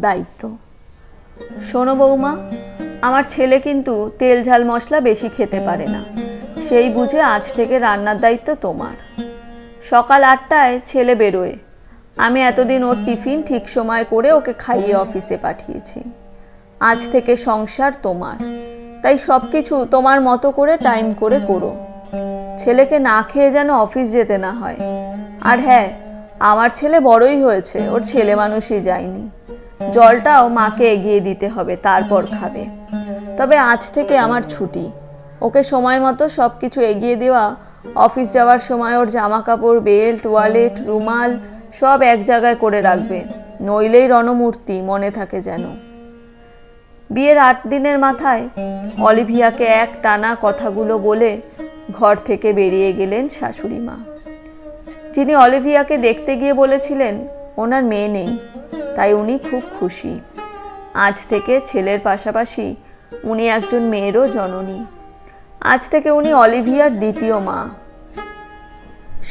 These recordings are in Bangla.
দায়িত্ব। শোনো বৌমা, আমার ছেলে কিন্তু তেল ঝাল মশলা বেশি খেতে পারে না, সেই বুঝে আজ থেকে রান্নার দায়িত্ব তোমার। সকাল 8টায় ছেলে বেরোয়, আমি এতদিন ওর টিফিন ঠিক সময় করে ওকে খাইয়ে অফিসে পাঠিয়েছি। আজ থেকে সংসার তোমার, তাই সব কিছু তোমার মতো করে টাইম করে করো। ছেলেকে না খেয়ে যেন অফিস যেতে না হয়। আর হ্যাঁ, আমার ছেলে বড়ই হয়েছে, ওর ছেলে মানুষই যায়নি। জলটাও মাকে এগিয়ে দিতে হবে, তারপর খাবে। তবে আজ থেকে আমার ছুটি, ওকে সময় মতো সব কিছু এগিয়ে দেওয়া। অফিস যাওয়ার সময় ওর জামা কাপড়, বেল্ট, ওয়ালেট, রুমাল সব এক জায়গায় করে রাখবে, নইলেই রণমূর্তি মনে থাকে যেন। বিয়ের 8 দিনের মাথায় অলিভিয়াকে এক টানা কথাগুলো বলে ঘর থেকে বেরিয়ে গেলেন শাশুড়ি মা, যিনি অলিভিয়াকে দেখতে গিয়ে বলেছিলেন ওনার মেয়ে নেই, তাই উনি খুব খুশি। আজ থেকে ছেলের পাশাপাশি উনি একজন মেয়েরও জননী। আজ থেকে উনি অলিভিয়ার দ্বিতীয় মা।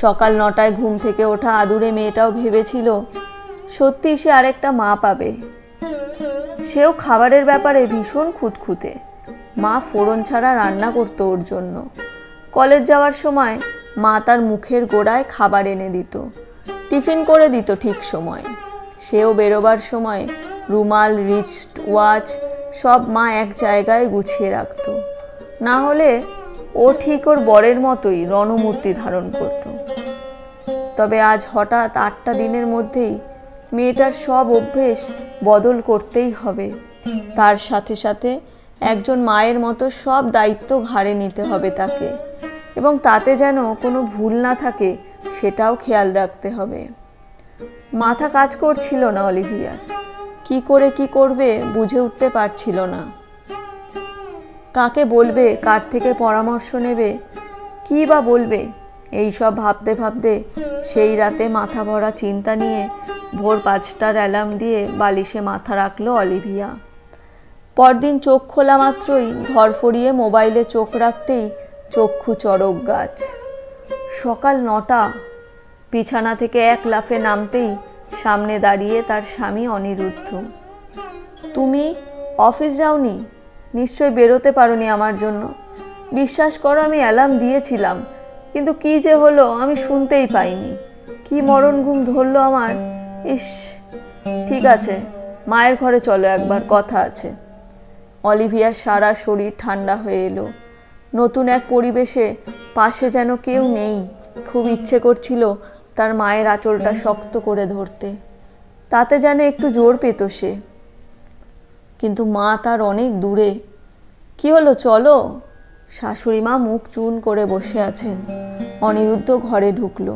সকাল 9টায় ঘুম থেকে ওঠা আদুরে মেয়েটাও ভেবেছিল সত্যি সে আরেকটা মা পাবে। সেও খাবারের ব্যাপারে ভীষণ খুঁতখুঁতে। মা ফোড়ন ছাড়া রান্না করতো ওর জন্য। কলেজ যাওয়ার সময় মা তার মুখের গোড়ায় খাবার এনে দিত, টিফিন করে দিত ঠিক সময়। সেও বেরোবার সময় রুমাল, রিস্ট ওয়াচ সব মা এক জায়গায় গুছিয়ে রাখত, না হলে ও ঠিক ওর বরের মতোই রণমূর্তি ধারণ করত। তবে আজ হঠাৎ 8টা দিনের মধ্যেই মেয়েটার সব অভ্যেস বদল করতেই হবে। তার সাথে সাথে একজন মায়ের মতো সব দায়িত্ব ঘাড়ে নিতে হবে তাকে, এবং তাতে যেন কোনো ভুল না থাকে সেটাও খেয়াল রাখতে হবে। মাথা কাজ করছিল না অলিভিয়ার। কি করে কি করবে বুঝে উঠতে পারছিল না। কাকে বলবে, কার থেকে পরামর্শ নেবে, কি বা বলবে, এই সব ভাবতে ভাবতে সেই রাতে মাথা ভরা চিন্তা নিয়ে ভোর 5টার অ্যালার্ম দিয়ে বালিশে মাথা রাখলো অলিভিয়া। পরদিন চোখ খোলা মাত্রই ধরফড়িয়ে মোবাইলে চোখ রাখতেই চক্ষু চড়ক গাছ। সকাল 9টা। বিছানা থেকে এক লাফে নামতেই সামনে দাঁড়িয়ে তার স্বামী অনিরুদ্ধ। তুমি অফিস যাওনি? নিশ্চয় বেরোতে পারোনি আমার জন্য। বিশ্বাস করো, আমি অ্যালার্ম দিয়েছিলাম, কিন্তু কি যে হলো আমি শুনতেই পাইনি। কি মরণ ঘুম ধরলো আমার। ইস, ঠিক আছে, মায়ের ঘরে চলো, একবার কথা আছে। অলিভিয়ার সারা শরীর ঠান্ডা হয়ে এলো। নতুন এক পরিবেশে পাশে যেন কেউ নেই। খুব ইচ্ছে করছিল তার মায়ের আঁচলটা শক্ত করে ধরতে, তাতে যেন একটু জোর পেত সে। কিন্তু মা তার অনেক দূরে। কি হলো, চলো। শাশুড়ি মা মুখ চুন করে বসে আছেন। অনিরুদ্ধ ঘরে ঢুকলো,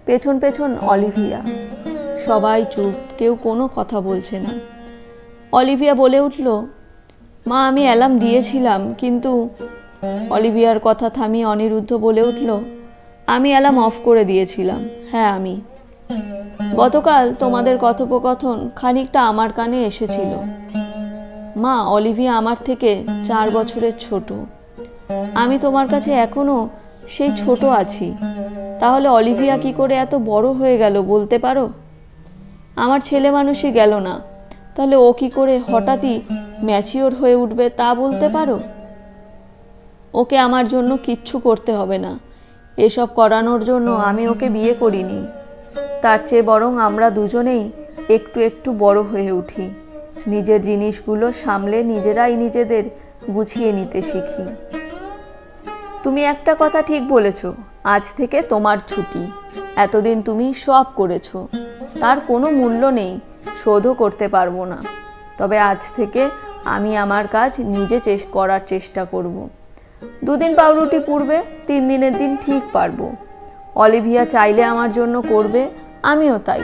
পেছন পেছন অলিভিয়া। সবাই চুপ, কেউ কোনো কথা বলছে না। অলিভিয়া বলে উঠল, মা আমি অ্যালার্ম দিয়েছিলাম, কিন্তু। অলিভিয়ার কথা থামিয়ে অনিরুদ্ধ বলে উঠল, আমি অ্যালার্ম অফ করে দিয়েছিলাম। হ্যাঁ আমি। গতকাল তোমাদের কথোপকথন খানিকটা আমার কানে এসেছিল। মা, অলিভিয়া আমার থেকে 4 বছরের ছোট। আমি তোমার কাছে এখনো সেই ছোট আছি। তাহলে অলিভিয়া কি করে এত বড় হয়ে গেল বলতে পারো? আমার ছেলে মানুষই গেল না, তাহলে ও কি করে হঠাৎই ম্যাচিওর হয়ে উঠবে তা বলতে পারো? ওকে আমার জন্য কিচ্ছু করতে হবে না। এসব করানোর জন্য আমি ওকে বিয়ে করিনি। তার চেয়ে বরং আমরা দুজনেই একটু একটু বড় হয়ে উঠি, নিজের জিনিসগুলো সামলে নিজেরাই নিজেদের গুছিয়ে নিতে শিখি। তুমি একটা কথা ঠিক বলেছ, আজ থেকে তোমার ছুটি। এতদিন তুমি সব করেছো, তার কোনো মূল্য নেই, শোধও করতে পারবো না। তবে আজ থেকে আমি আমার কাজ নিজে করার চেষ্টা করব। 2 দিন পাউরুটি পুড়বে, 3 দিনের দিন ঠিক পারবো। অলিভিয়া চাইলে আমার জন্য করবে, আমিও তাই।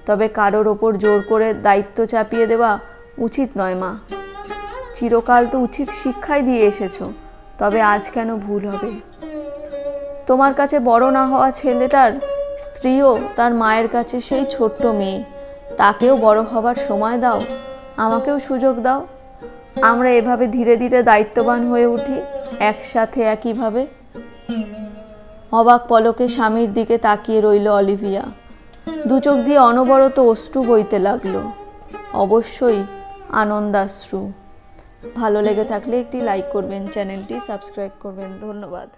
তবে কারোর ওপর জোর করে দায়িত্ব চাপিয়ে দেওয়া উচিত নয় মা। চিরকাল তো উচিত শিক্ষাই দিয়ে এসেছো, তবে আজ কেন ভুল হবে? তোমার কাছে বড় না হওয়া ছেলেটার স্ত্রীও তার মায়ের কাছে সেই ছোট্ট মেয়ে। তাকেও বড় হবার সময় দাও, আমাকেও সুযোগ দাও। আমরা এভাবে ধীরে ধীরে দায়িত্ববান হয়ে উঠি, একসাথে একইভাবে। অবাক পলকে স্বামীর দিকে তাকিয়ে রইল অলিভিয়া। 2 চোখ দিয়ে অনবরত অশ্রু বইতে লাগলো। অবশ্যই আনন্দাশ্রু। ভালো লেগে থাকলে একটি লাইক করবেন, চ্যানেলটি সাবস্ক্রাইব করবেন। ধন্যবাদ।